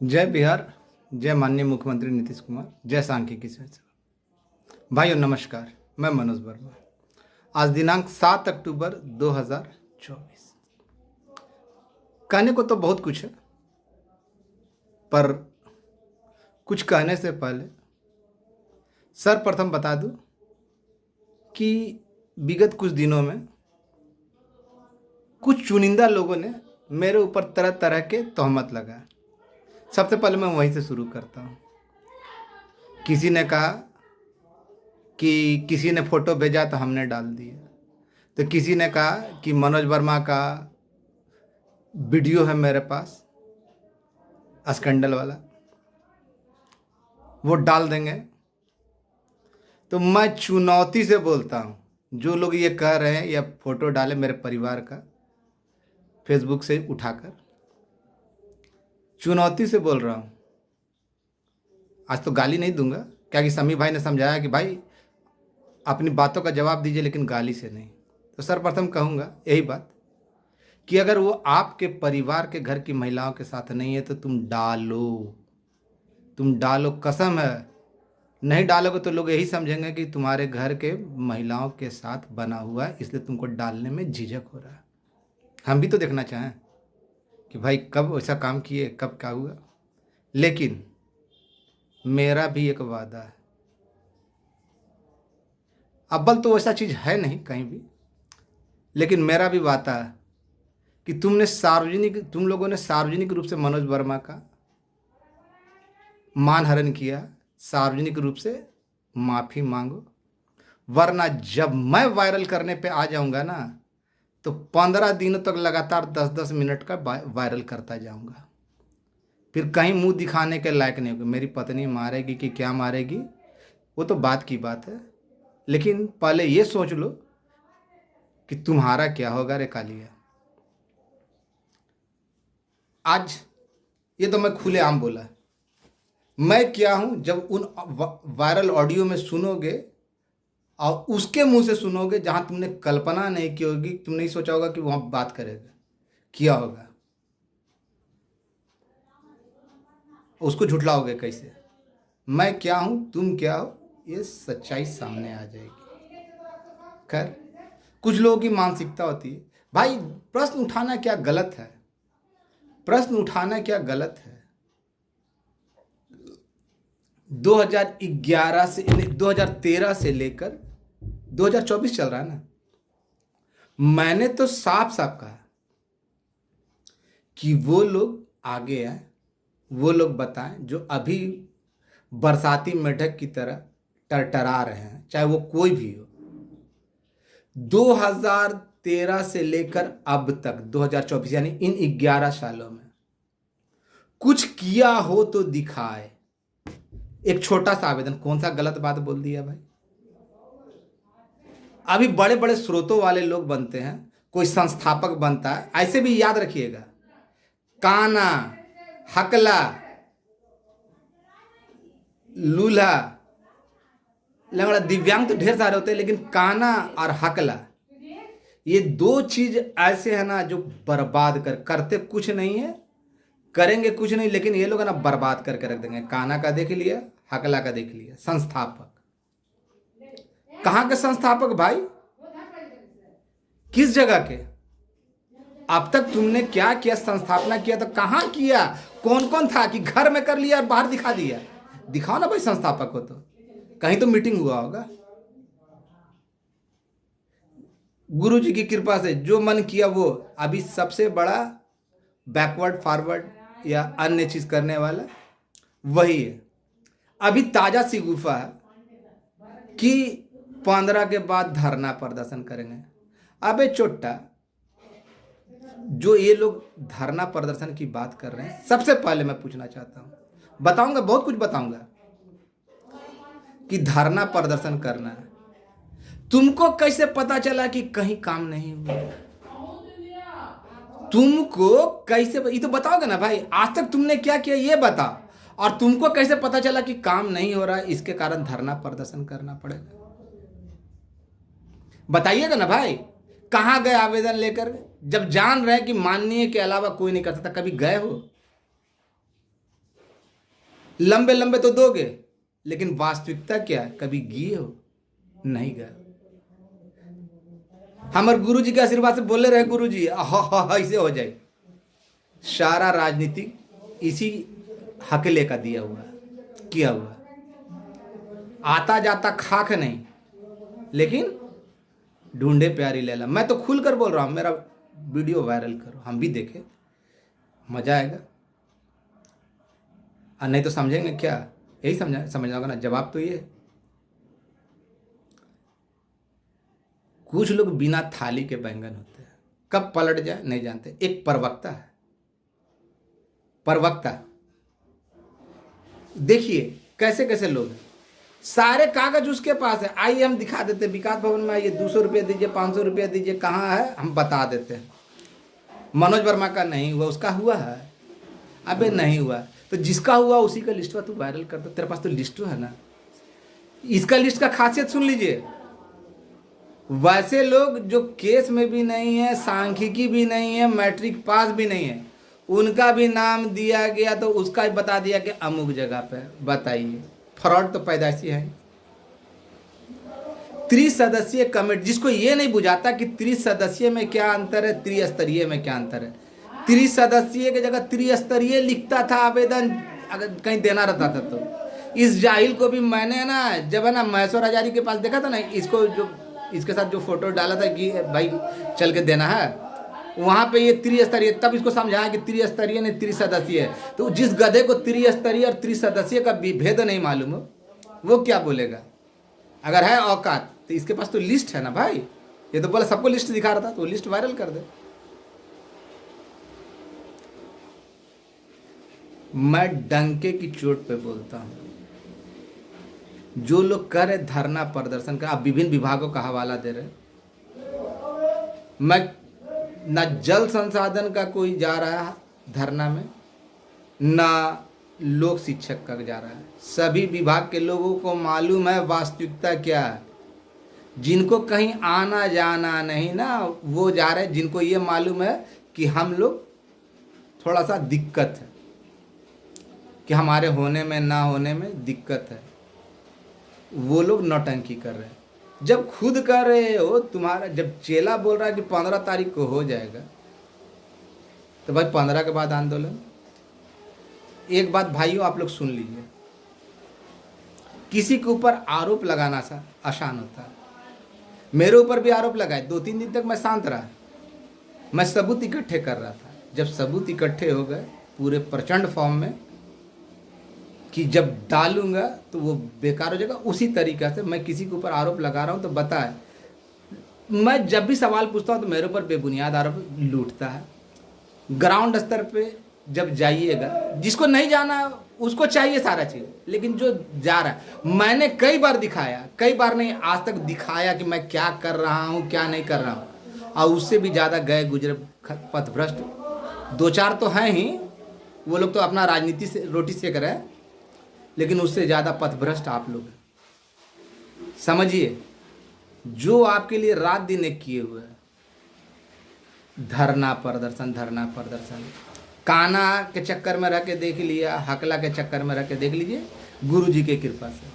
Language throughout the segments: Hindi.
जय बिहार। जय माननीय मुख्यमंत्री नीतीश कुमार। जय सांख्यिकी सेवा। भाइयों नमस्कार। मैं मनोज वर्मा। आज दिनांक 7 अक्टूबर 2024। कहने को तो बहुत कुछ है, पर कुछ कहने से पहले सर्वप्रथम बता दूं कि विगत कुछ दिनों में कुछ चुनिंदा लोगों ने मेरे ऊपर तरह तरह के तोहमत लगाए। सबसे पहले मैं वहीं से शुरू करता हूँ। किसी ने कहा कि किसी ने फोटो भेजा तो हमने डाल दिया, तो किसी ने कहा कि मनोज वर्मा का वीडियो है मेरे पास स्कैंडल वाला, वो डाल देंगे। तो मैं चुनौती से बोलता हूँ, जो लोग ये कह रहे हैं या फोटो डाले मेरे परिवार का फेसबुक से उठाकर, चुनौती से बोल रहा हूँ। आज तो गाली नहीं दूंगा, क्या कि समी भाई ने समझाया कि भाई अपनी बातों का जवाब दीजिए लेकिन गाली से नहीं। तो सर्वप्रथम कहूँगा यही बात कि अगर वो आपके परिवार के घर की महिलाओं के साथ नहीं है तो तुम डालो, कसम है। नहीं डालोगे तो लोग यही समझेंगे कि तुम्हारे घर के महिलाओं के साथ बना हुआ है, इसलिए तुमको डालने में झिझक हो रहा है। हम भी तो देखना चाहें कि भाई कब ऐसा काम किए, कब क्या हुआ। लेकिन मेरा भी एक वादा है, अव्वल तो वैसा चीज़ है नहीं कहीं भी, लेकिन मेरा भी वादा है कि तुम लोगों ने सार्वजनिक रूप से मनोज वर्मा का मानहरण किया, सार्वजनिक रूप से माफ़ी मांगो। वरना जब मैं वायरल करने पे आ जाऊंगा ना, तो 15 दिनों तक लगातार 10-10 मिनट का वायरल करता जाऊंगा। फिर कहीं मुंह दिखाने के लायक नहीं होगा। मेरी पत्नी मारेगी कि क्या मारेगी, वो तो बात की बात है, लेकिन पहले ये सोच लो कि तुम्हारा क्या होगा रे कालिया। आज ये तो मैं खुलेआम बोला, मैं क्या हूं जब उन वायरल ऑडियो में सुनोगे और उसके मुंह से सुनोगे जहां तुमने कल्पना नहीं की होगी, तुमने नहीं सोचा होगा कि वहां बात करेगा, किया होगा, उसको झुठलाओगे कैसे। मैं क्या हूं, तुम क्या हो, ये सच्चाई सामने आ जाएगी। खैर, कुछ लोगों की मानसिकता होती है, भाई प्रश्न उठाना क्या गलत है, प्रश्न उठाना क्या गलत है। 2011 से 2013 से लेकर 2024 चल रहा है ना, मैंने तो साफ साफ कहा कि वो लोग आगे आए, वो लोग बताएं जो अभी बरसाती मेढक की तरह टरटरा रहे हैं, चाहे वो कोई भी हो। 2013 से लेकर अब तक 2024 यानी इन 11 सालों में कुछ किया हो तो दिखाए। एक छोटा सा आवेदन, कौन सा गलत बात बोल दिया भाई। अभी बड़े बड़े स्रोतों वाले लोग बनते हैं, कोई संस्थापक बनता है, ऐसे भी याद रखिएगा, काना, हकला, लूल्हा, लंगड़ा, दिव्यांग तो ढेर सारे होते हैं, लेकिन काना और हकला, ये दो चीज ऐसे है ना जो बर्बाद करते कुछ नहीं है, करेंगे कुछ नहीं, लेकिन ये लोग है ना बर्बाद करके रख देंगे। काना का देख लिया, हकला का देख लिया। संस्थापक कहाँ के संस्थापक भाई, किस जगह के? अब तक तुमने क्या किया, संस्थापना किया तो कहाँ किया, कौन कौन था कि घर में कर लिया और बाहर दिखा दिया। दिखाओ ना भाई, संस्थापक हो तो कहीं तो मीटिंग हुआ होगा। गुरु जी की कृपा से जो मन किया वो। अभी सबसे बड़ा बैकवर्ड फॉरवर्ड या अन्य चीज करने वाला वही है। अभी ताजा सी गुफा है कि 15 के बाद धरना प्रदर्शन करेंगे। अबे चोट्टा, जो ये लोग धरना प्रदर्शन की बात कर रहे हैं, सबसे पहले मैं पूछना चाहता हूं, बताऊंगा बहुत कुछ बताऊंगा कि धरना प्रदर्शन करना है, तुमको कैसे पता चला कि कहीं काम नहीं हुआ? तुमको कैसे, ये तो बताओगे ना भाई, आज तक तुमने क्या किया ये बताओ। और तुमको कैसे पता चला कि काम नहीं हो रहा है, इसके कारण धरना प्रदर्शन करना पड़ेगा, बताइएगा ना भाई। कहां गए आवेदन लेकर, जब जान रहे कि माननीय के अलावा कोई नहीं कर सकता? कभी गए हो? लंबे लंबे तो दोगे, लेकिन वास्तविकता क्या है, कभी गिए हो? नहीं गए। हमारे गुरु जी के आशीर्वाद से बोले रहे गुरु जी ऐसे हो जाए। सारा राजनीतिक इसी हकले का दिया हुआ किया हुआ, आता जाता खाक नहीं, लेकिन ढूंढे प्यारी लैला। मैं तो खुलकर बोल रहा हूं, मेरा वीडियो वायरल करो, हम भी देखें, मजा आएगा। और नहीं तो समझेंगे क्या, यही समझना होगा ना। जवाब तो ये, कुछ लोग बिना थाली के बैंगन होते हैं, कब पलट जाए नहीं जानते। एक प्रवक्ता है, प्रवक्ता देखिए कैसे कैसे लोग हैं, सारे कागज उसके पास है। आइए हम दिखा देते, विकास भवन में आइए, 200 रुपये दीजिए, 500 रुपये दीजिए, कहाँ है हम बता देते हैं। मनोज वर्मा का नहीं हुआ, उसका हुआ है, अबे नहीं हुआ तो जिसका हुआ उसी का लिस्ट तू वायरल कर दो, तेरे पास तो लिस्ट है ना। इसका लिस्ट का खासियत सुन लीजिए, वैसे लोग जो केस में भी नहीं है, सांख्यिकी भी नहीं है, मैट्रिक पास भी नहीं है, उनका भी नाम दिया गया तो उसका भी बता दिया कि अमुक जगह पे। बताइए, फ्रॉड तो पैदाइशी है। त्रिसदस्यीय कमेटी, जिसको ये नहीं बुझाता कि त्रिसदस्यीय में क्या अंतर है, त्रिस्तरीय में क्या अंतर है। त्रिसदस्यीय की जगह त्रिस्तरीय लिखता था आवेदन, अगर कहीं देना रहता था तो। इस जाहिल को भी मैंने ना, जब है ना महेश्वर हजारी के पास देखा था ना, इसको जो इसके साथ जो फोटो डाला था कि भाई चल के देना है, वहां पे ये त्रिस्तरीय, तब इसको समझाया कि त्रिस्तरीय नहीं त्रिसदस्यीय है। तो जिस गधे को त्रिस्तरीय और त्रिसदस्यीय का भेद नहीं मालूम हो, वो क्या बोलेगा। अगर है औकात तो इसके पास तो लिस्ट है ना भाई। ये तो बोला सबको लिस्ट दिखा रहा था, तो लिस्ट वायरल कर दे। मैं डंके की चोट पे बोलता हूं, जो लोग कर रहे धरना प्रदर्शन का, आप विभिन्न विभागों का हवाला दे रहे, मैं ना जल संसाधन का कोई जा रहा है धरना में, ना लोक शिक्षक का जा रहा है। सभी विभाग के लोगों को मालूम है वास्तविकता क्या है। जिनको कहीं आना जाना नहीं ना, वो जा रहे हैं। जिनको ये मालूम है कि हम लोग थोड़ा सा दिक्कत है, कि हमारे होने में ना होने में दिक्कत है, वो लोग नौटंकी कर रहे हैं। जब खुद कर रहे हो, तुम्हारा जब चेला बोल रहा है कि 15 तारीख को हो जाएगा, तो भाई 15 के बाद आंदोलन। एक बात भाइयों आप लोग सुन लीजिए, किसी के ऊपर आरोप लगाना सा आसान होता है। मेरे ऊपर भी आरोप लगाए, 2-3 दिन तक मैं शांत रहा, मैं सबूत इकट्ठे कर रहा था। जब सबूत इकट्ठे हो गए पूरे प्रचंड फॉर्म में, कि जब डालूंगा तो वो बेकार हो जाएगा, उसी तरीक़े से मैं किसी के ऊपर आरोप लगा रहा हूँ तो बताए। मैं जब भी सवाल पूछता हूँ तो मेरे ऊपर बेबुनियाद आरोप लूटता है। ग्राउंड स्तर पे जब जाइएगा, जिसको नहीं जाना उसको चाहिए सारा चीज़, लेकिन जो जा रहा है, मैंने कई बार दिखाया, कई बार नहीं आज तक दिखाया कि मैं क्या कर रहा हूँ क्या नहीं कर रहा हूँ। और उससे भी ज़्यादा गए गुजरे पथभ्रष्ट 2-4 तो हैं ही, वो लोग तो अपना राजनीति से रोटी सेक रहे हैं, लेकिन उससे ज़्यादा पथभ्रष्ट आप लोग हैं। समझिए, जो आपके लिए रात दिन एक किए हुए हैं, धरना प्रदर्शन, धरना प्रदर्शन, काना के चक्कर में रह के देख लिया, हकला के चक्कर में रह के देख लीजिए, गुरु जी के कृपा से।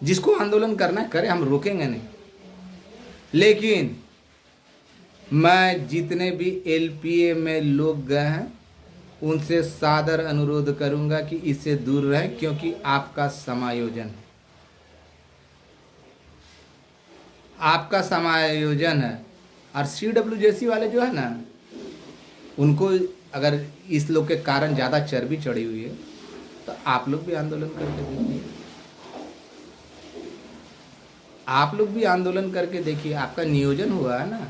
जिसको आंदोलन करना है करे, हम रोकेंगे नहीं। लेकिन मैं जितने भी एलपीए में लोग गए हैं उनसे सादर अनुरोध करूंगा कि इससे दूर रहें, क्योंकि आपका समायोजन है, आपका समायोजन है। और CWJC वाले जो है ना, उनको अगर इस लोग के कारण ज़्यादा चर्बी चढ़ी हुई है तो आप लोग भी आंदोलन करके देखिए, आप लोग भी आंदोलन करके देखिए। आपका नियोजन हुआ है ना,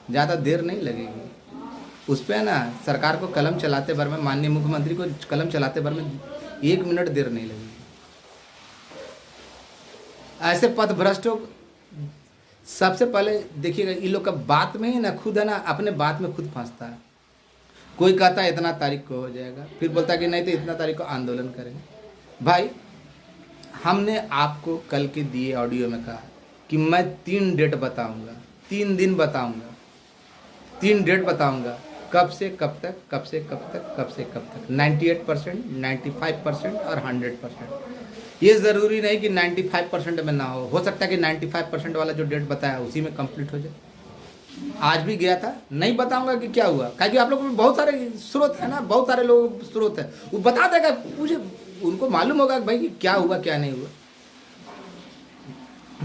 ज़्यादा देर नहीं लगेगी उस पर ना। सरकार को कलम चलाते भर में, माननीय मुख्यमंत्री को कलम चलाते भर में 1 मिनट देर नहीं लगेगी। ऐसे पथभ्रष्टों, सबसे पहले देखिएगा, इन लोग का बात में ही ना, खुद है ना अपने बात में खुद फंसता है। कोई कहता है इतना तारीख को हो जाएगा, फिर बोलता है कि नहीं तो इतना तारीख को आंदोलन करेंगे। भाई, हमने आपको कल के दिए ऑडियो में कहा कि मैं 3 डेट बताऊंगा, 3 दिन बताऊंगा, 3 डेट बताऊंगा। कब से कब तक, कब से कब तक, कब से कब तक, 98%, 95% और 100%। ये ज़रूरी नहीं कि 95% में ना हो सकता है कि 95% वाला जो डेट बताया उसी में कंप्लीट हो जाए। आज भी गया था, नहीं बताऊंगा कि क्या हुआ, क्योंकि आप लोगों में बहुत सारे स्रोत है ना, बहुत सारे लोग स्रोत है, वो बता देगा, पूछे उनको मालूम होगा कि भाई क्या हुआ क्या नहीं हुआ।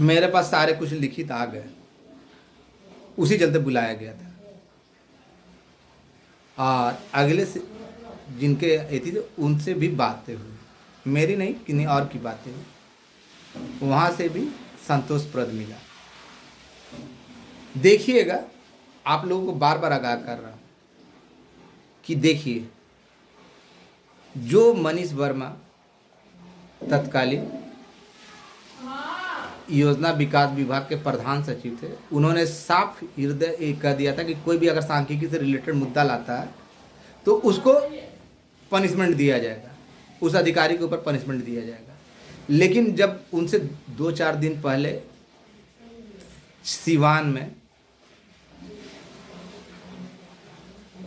मेरे पास सारे कुछ लिखित आ गए, उसी चलते बुलाया गया था। और अगले से जिनके एथी थे उनसे भी बातें हुई, मेरी नहीं किन्हीं और की बातें हुई, वहाँ से भी संतोषप्रद मिला। देखिएगा, आप लोगों को बार बार आगाह कर रहा हूँ कि देखिए, जो मनीष वर्मा तत्कालीन योजना विकास विभाग के प्रधान सचिव थे, उन्होंने साफ हृदय कह दिया था कि कोई भी अगर सांख्यिकी से रिलेटेड मुद्दा लाता है तो उसको पनिशमेंट दिया जाएगा, उस अधिकारी के ऊपर पनिशमेंट दिया जाएगा। लेकिन जब उनसे 2-4 दिन पहले सिवान में,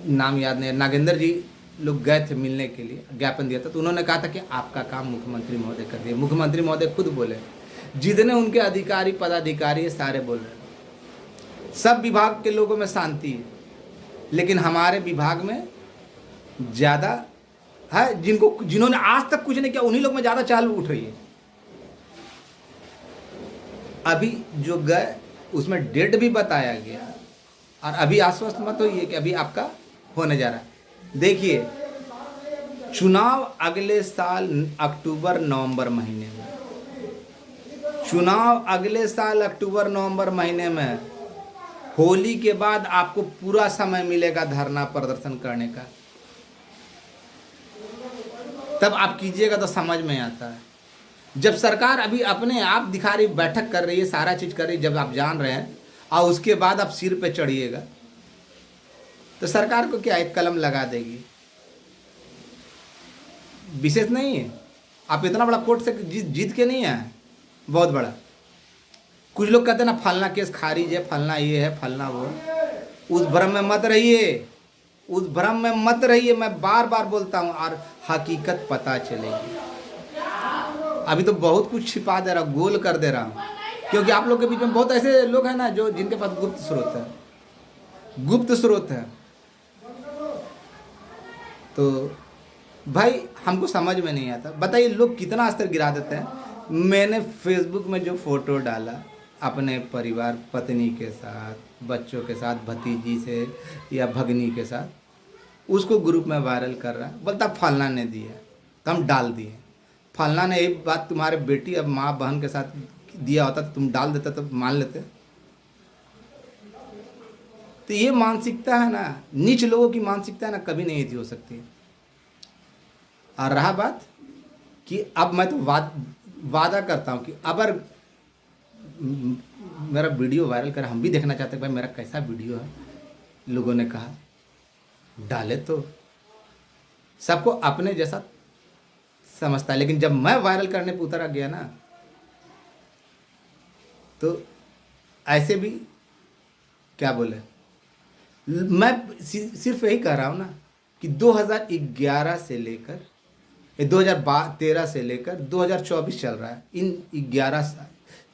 नाम याद नहीं, नागेंद्र जी लोग गए थे मिलने के लिए, ज्ञापन दिया था, तो उन्होंने कहा था कि आपका काम मुख्यमंत्री महोदय कर दिए। मुख्यमंत्री महोदय खुद बोले, जितने उनके अधिकारी पदाधिकारी है सारे बोल रहे हैं, सब विभाग के लोगों में शांति है, लेकिन हमारे विभाग में ज़्यादा है, जिन्होंने आज तक कुछ नहीं किया उन्हीं लोग में ज़्यादा चाल उठ रही है। अभी जो गए उसमें डेट भी बताया गया, और अभी आश्वस्त मत होइए कि अभी आपका होने जा रहा है। देखिए, चुनाव अगले साल अक्टूबर नवंबर महीने में, चुनाव अगले साल अक्टूबर नवंबर महीने में, होली के बाद आपको पूरा समय मिलेगा धरना प्रदर्शन करने का, तब आप कीजिएगा तो समझ में आता है। जब सरकार अभी अपने आप दिखा रही, बैठक कर रही है, सारा चीज कर रही है, जब आप जान रहे हैं और उसके बाद आप सिर पे चढ़िएगा तो सरकार को क्या एक कलम लगा देगी। विशेष नहीं है, आप इतना बड़ा कोर्ट से जीत के नहीं आए, बहुत बड़ा। कुछ लोग कहते हैं ना फलना केस खारिज है, फलना ये है, फलना वो, उस भ्रम में मत रहिए, उस भ्रम में मत रहिए। मैं बार बार बोलता हूँ, और हकीकत पता चलेगी। अभी तो बहुत कुछ छिपा दे रहा हूँ, गोल कर दे रहा हूँ, क्योंकि आप लोग के बीच में बहुत ऐसे लोग हैं ना जो जिनके पास गुप्त स्रोत है, गुप्त स्रोत है। तो भाई हमको समझ में नहीं आता, बताइए लोग कितना अस्तर गिरा देते हैं। मैंने फेसबुक में जो फोटो डाला अपने परिवार, पत्नी के साथ, बच्चों के साथ, भतीजी से या भगनी के साथ, उसको ग्रुप में वायरल कर रहा है, बोलता फलना ने दिया तो हम डाल दिए। फलना ने एक बात तुम्हारे बेटी अब माँ बहन के साथ दिया होता तो तुम डाल देते तो मान लेते। तो ये मानसिकता है ना, नीच लोगों की मानसिकता है ना, कभी नहीं थी हो सकती। और रहा बात कि अब मैं तो वादा करता हूँ कि अगर मेरा वीडियो वायरल कर, हम भी देखना चाहते हैं भाई मेरा कैसा वीडियो है, लोगों ने कहा डाले तो सबको अपने जैसा समझता है। लेकिन जब मैं वायरल करने पर उतरा गया ना, तो ऐसे भी क्या बोले, मैं सिर्फ यही कह रहा हूँ ना कि 2011 से लेकर 2013 से लेकर 2024 चल रहा है, इन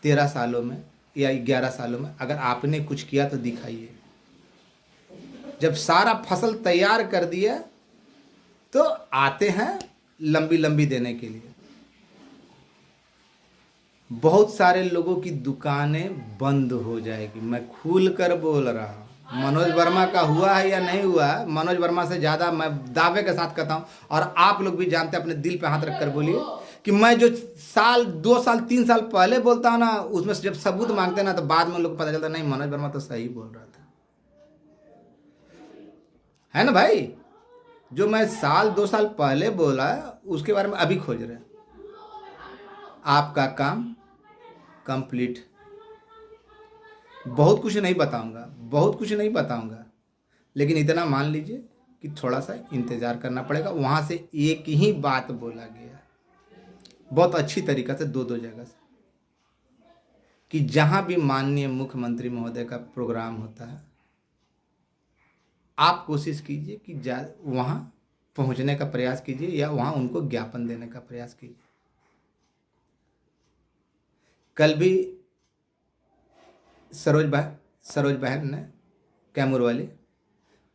13 सालों में या 11 सालों में अगर आपने कुछ किया तो दिखाइए। जब सारा फसल तैयार कर दिया तो आते हैं लंबी लंबी देने के लिए। बहुत सारे लोगों की दुकानें बंद हो जाएगी, मैं खुल कर बोल रहा हूँ। मनोज वर्मा का हुआ है या नहीं हुआ है, मनोज वर्मा से ज़्यादा मैं दावे के साथ कहता हूँ, और आप लोग भी जानते हैं, अपने दिल पे हाथ रख कर बोलिए कि मैं जो साल 2 साल 3 साल पहले बोलता हूँ ना, उसमें जब सबूत मांगते हैं ना तो बाद में लोग को पता चलता नहीं मनोज वर्मा तो सही बोल रहा था, है ना भाई। जो मैं साल 2 साल पहले बोला उसके बारे में अभी खोज रहे। आपका काम कंप्लीट। बहुत कुछ नहीं बताऊंगा, बहुत कुछ नहीं बताऊंगा, लेकिन इतना मान लीजिए कि थोड़ा सा इंतज़ार करना पड़ेगा। वहाँ से एक ही बात बोला गया बहुत अच्छी तरीक़ा से, 2-2 जगह से, कि जहाँ भी माननीय मुख्यमंत्री महोदय का प्रोग्राम होता है आप कोशिश कीजिए कि वहाँ पहुँचने का प्रयास कीजिए या वहाँ उनको ज्ञापन देने का प्रयास कीजिए। कल भी सरोज बहन ने, कैमूर वाली,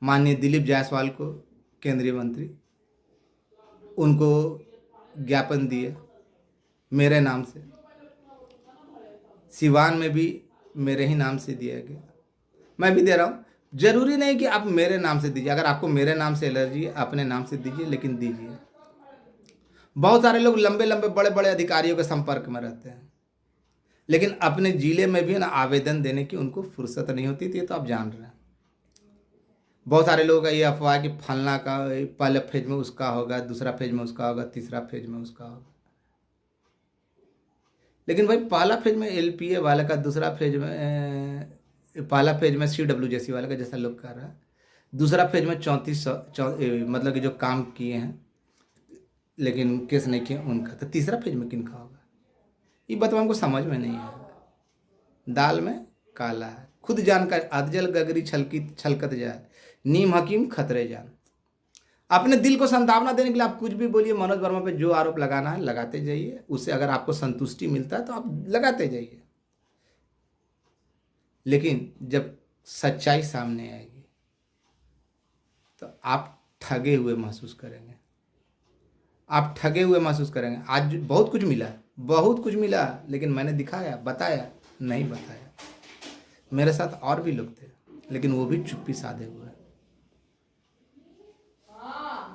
माननीय दिलीप जायसवाल को, केंद्रीय मंत्री, उनको ज्ञापन दिए मेरे नाम से। सिवान में भी मेरे ही नाम से दिया गया, मैं भी दे रहा हूँ। जरूरी नहीं कि आप मेरे नाम से दीजिए, अगर आपको मेरे नाम से एलर्जी है अपने नाम से दीजिए, लेकिन दीजिए। बहुत सारे लोग लंबे लंबे बड़े बड़े अधिकारियों के संपर्क में रहते हैं, लेकिन अपने जिले में भी ना आवेदन देने की उनको फुर्सत नहीं होती थी। तो आप जान रहे हैं, बहुत सारे लोगों का ये अफवाह कि फलना का पहले फेज में उसका होगा, दूसरा फेज में उसका होगा, तीसरा फेज में उसका होगा। लेकिन भाई पहला फेज में एलपीए वाले का, दूसरा फेज में पहला फेज में CWJC वाले का, जैसा लोग कह रहा है, दूसरा फेज में 3400 मतलब कि जो काम किए हैं लेकिन केस नहीं किए उनका, तो तीसरा फेज में किनका होगा? ये बात हमको समझ में नहीं है। दाल में काला है, खुद जानकर अधजल गगरी छलकत जाए, नीम हकीम खतरे जान। अपने दिल को संतावना देने के लिए आप कुछ भी बोलिए, मनोज वर्मा पे जो आरोप लगाना है लगाते जाइए, उससे अगर आपको संतुष्टि मिलता है तो आप लगाते जाइए। लेकिन जब सच्चाई सामने आएगी तो आप ठगे हुए महसूस करेंगे, आप ठगे हुए महसूस करेंगे। आज बहुत कुछ मिला, बहुत कुछ मिला, लेकिन मैंने दिखाया, बताया नहीं? बताया। मेरे साथ और भी लोग थे, लेकिन वो भी चुप्पी साधे हुए,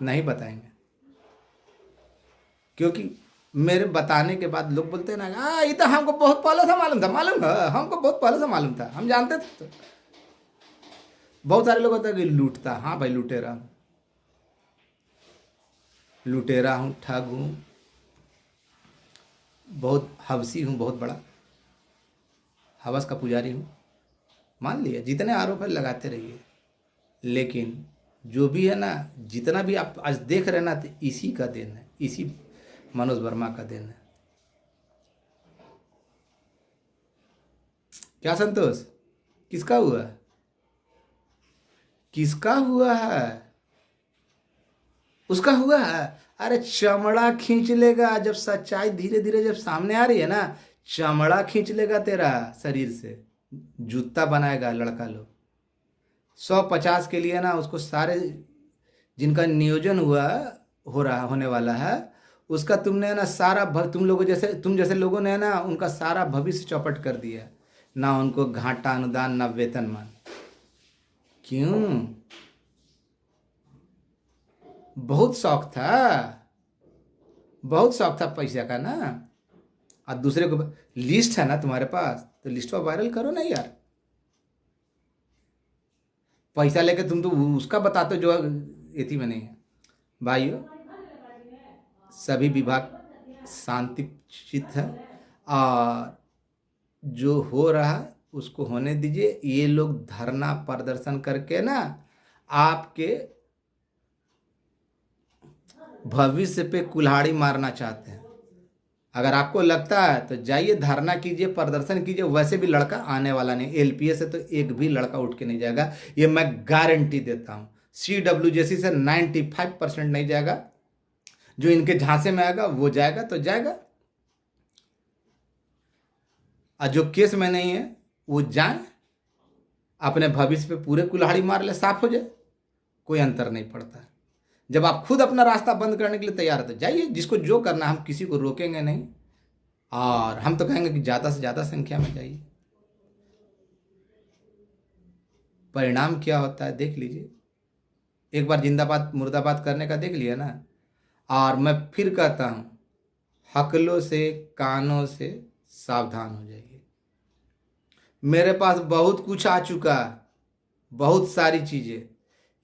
नहीं बताएंगे। क्योंकि मेरे बताने के बाद लोग बोलते हैं ना, ये तो हमको बहुत पहले से मालूम था, मालूम है, हमको बहुत पहले से मालूम था, हम जानते थे। तो बहुत सारे लोग होते हैं कि लूटता, हाँ भाई लुटेरा हूँ, लुटेरा हूँ, ठग हूँ, बहुत हवसी हूँ, बहुत बड़ा हवस का पुजारी हूँ। मान लिया, जितने आरोप है लगाते रहिए, लेकिन जो भी है ना, जितना भी आप आज देख रहे हैं ना, तो इसी का देन है, इसी मनोज वर्मा का देन है। क्या संतोष? किसका हुआ है? किसका हुआ है? उसका हुआ है। अरे चमड़ा खींच लेगा, जब सच्चाई धीरे धीरे जब सामने आ रही है ना, चमड़ा खींच लेगा तेरा शरीर से, जूता बनाएगा लड़का लोग। 150 के लिए ना उसको सारे जिनका नियोजन होने वाला है, उसका तुमने ना सारा तुम जैसे लोगों ने ना उनका सारा भविष्य चौपट कर दिया। ना उनको घाटा अनुदान, ना वेतनमान। क्यों? बहुत शौक था, बहुत शौक था पैसे का ना। और दूसरे को लिस्ट है ना तुम्हारे पास, तो लिस्ट पर वायरल करो ना यार। पैसा लेके तुम तो उसका बताते हो जो एथी में नहीं है। भाइयों, सभी विभाग शांति चित है, और जो हो रहा है उसको होने दीजिए। ये लोग धरना प्रदर्शन करके ना आपके भविष्य पे कुल्हाड़ी मारना चाहते हैं। अगर आपको लगता है तो जाइए, धरना कीजिए, प्रदर्शन कीजिए। वैसे भी लड़का आने वाला नहीं, एलपीए से तो एक भी लड़का उठ के नहीं जाएगा, ये मैं गारंटी देता हूँ। CWJC से 95% नहीं जाएगा। जो इनके झांसे में आएगा वो जाएगा तो जाएगा, और जो केस में नहीं है वो जाए, अपने भविष्य पे पूरे कुल्हाड़ी मार ले, साफ हो जाए, कोई अंतर नहीं पड़ता। जब आप खुद अपना रास्ता बंद करने के लिए तैयार है तो जाइए, जिसको जो करना, हम किसी को रोकेंगे नहीं। और हम तो कहेंगे कि ज़्यादा से ज़्यादा संख्या में जाइए। परिणाम क्या होता है देख लीजिए। एक बार जिंदाबाद मुर्दाबाद करने का देख लिया ना। और मैं फिर कहता हूँ, हकलों से कानों से सावधान हो जाइए। मेरे पास बहुत कुछ आ चुका, बहुत सारी चीज़ें,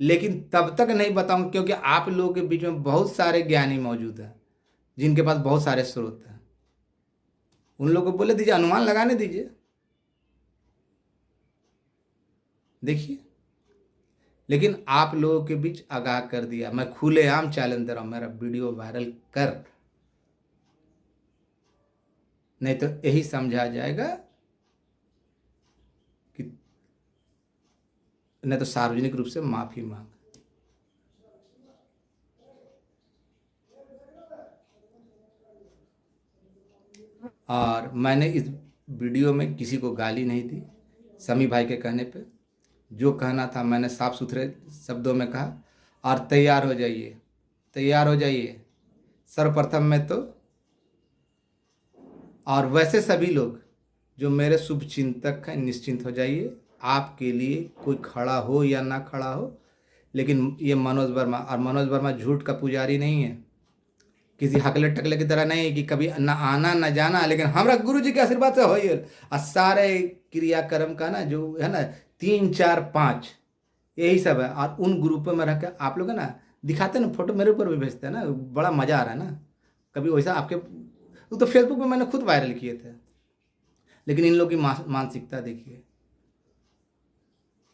लेकिन तब तक नहीं बताऊंगा, क्योंकि आप लोगों के बीच में बहुत सारे ज्ञानी मौजूद हैं जिनके पास बहुत सारे स्रोत हैं। उन लोगों को बोले दीजिए, अनुमान लगाने दीजिए, देखिए। लेकिन आप लोगों के बीच आगाह कर दिया, मैं खुलेआम चैलेंज दे रहा हूं, मेरा वीडियो वायरल कर, नहीं तो यही समझा जाएगा कि नहीं तो सार्वजनिक रूप से माफ़ी मांग। और मैंने इस वीडियो में किसी को गाली नहीं दी। समी भाई के कहने पे जो कहना था मैंने साफ सुथरे शब्दों में कहा। और तैयार हो जाइए, तैयार हो जाइए सर्वप्रथम में तो। और वैसे सभी लोग जो मेरे शुभ चिंतक हैं, निश्चिंत हो जाइए, आपके लिए कोई खड़ा हो या ना खड़ा हो, लेकिन ये मनोज वर्मा, और मनोज वर्मा झूठ का पुजारी नहीं है, किसी हकले टकले की तरह नहीं कि कभी ना आना ना जाना, लेकिन हमारा गुरु जी के आशीर्वाद से हो ही। और सारे क्रियाक्रम का ना जो है ना 3 4 5 यही सब है। और उन ग्रुपों में रह कर आप लोग है ना दिखाते हैं ना, फोटो मेरे ऊपर भी भेजते हैं ना, बड़ा मज़ा आ रहा है ना। कभी वैसा आपके वो तो फेसबुक पे मैंने खुद वायरल किए थे, लेकिन इन लोगों की मानसिकता देखिए।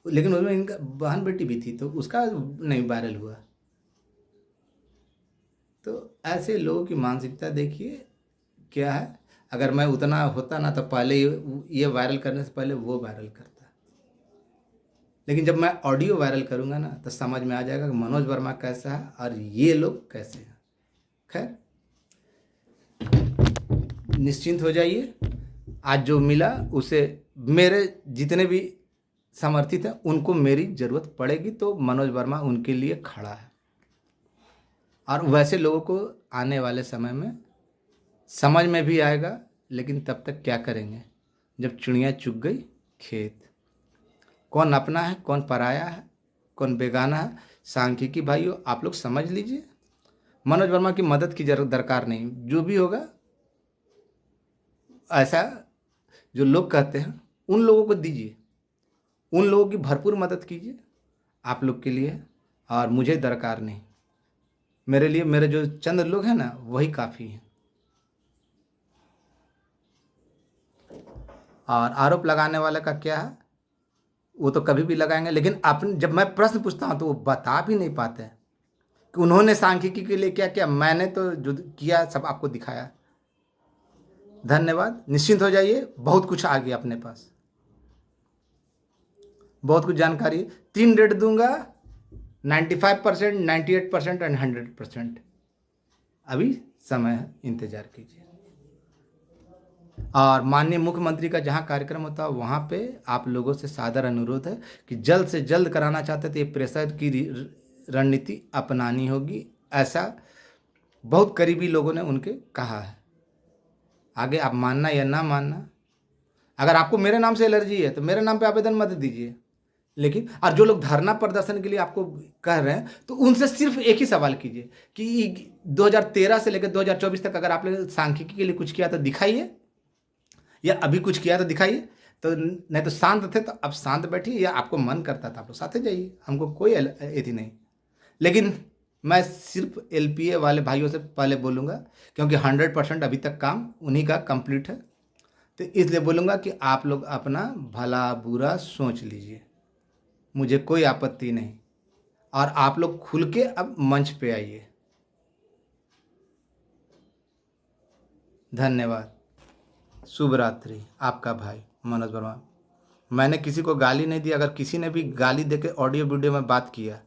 लेकिन उसमें इनका बहन बेटी भी थी तो उसका नहीं वायरल हुआ। तो ऐसे लोगों की मानसिकता देखिए क्या है। अगर मैं उतना होता ना तो पहले ये वायरल करने से पहले वो वायरल करता। लेकिन जब मैं ऑडियो वायरल करूँगा ना तो समझ में आ जाएगा कि मनोज वर्मा कैसा है और ये लोग कैसे हैं। खैर, निश्चिंत हो जाइए। आज जो मिला उसे मेरे जितने भी समर्थित हैं उनको मेरी ज़रूरत पड़ेगी तो मनोज वर्मा उनके लिए खड़ा है। और वैसे लोगों को आने वाले समय में समझ में भी आएगा, लेकिन तब तक क्या करेंगे जब चिड़िया चुग गई खेत। कौन अपना है, कौन पराया है, कौन बेगाना है। सांख्यिकी भाइयों आप लोग समझ लीजिए, मनोज वर्मा की मदद की जरूरत दरकार नहीं। जो भी होगा ऐसा जो लोग कहते हैं उन लोगों को दीजिए, उन लोगों की भरपूर मदद कीजिए आप लोग के लिए। और मुझे दरकार नहीं, मेरे लिए मेरे जो चंद लोग हैं ना वही काफ़ी हैं। और आरोप लगाने वाले का क्या है, वो तो कभी भी लगाएंगे, लेकिन अपने जब मैं प्रश्न पूछता हूँ तो वो बता भी नहीं पाते हैं कि उन्होंने सांख्यिकी के लिए क्या किया। मैंने तो जो किया सब आपको दिखाया। धन्यवाद, निश्चिंत हो जाइए, बहुत कुछ आ गया अपने पास, बहुत कुछ जानकारी। 3 रेट दूंगा, 95%, 98% एंड 100%। अभी समय है, इंतजार कीजिए। और माननीय मुख्यमंत्री का जहां कार्यक्रम होता है वहां पे आप लोगों से सादर अनुरोध है कि जल्द से जल्द कराना चाहते तो ये प्रेशर की रणनीति अपनानी होगी। ऐसा बहुत करीबी लोगों ने उनके कहा है। आगे आप मानना या ना मानना, अगर आपको मेरे नाम से एलर्जी है तो मेरे नाम पे आवेदन मत दीजिए। लेकिन और जो लोग धरना प्रदर्शन के लिए आपको कह रहे हैं तो उनसे सिर्फ एक ही सवाल कीजिए कि 2013 से लेकर 2024 तक अगर आपने सांख्यिकी के लिए कुछ किया तो दिखाइए, या अभी कुछ किया तो दिखाइए। तो नहीं तो शांत थे तो अब शांत बैठिए, या आपको मन करता था आप लोग साथे जाइए, हमको कोई एथी नहीं। लेकिन मैं सिर्फ एलपीए वाले भाइयों से पहले बोलूँगा, क्योंकि 100% अभी तक काम उन्हीं का कंप्लीट है, तो इसलिए बोलूँगा कि आप लोग अपना भला बुरा सोच लीजिए, मुझे कोई आपत्ति नहीं। और आप लोग खुल के अब मंच पे आइए। धन्यवाद, शुभ रात्रि। आपका भाई मनोज वर्मा। मैंने किसी को गाली नहीं दी। अगर किसी ने भी गाली देके ऑडियो वीडियो में बात किया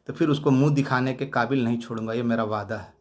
तो फिर उसको मुंह दिखाने के काबिल नहीं छोड़ूंगा, ये मेरा वादा है।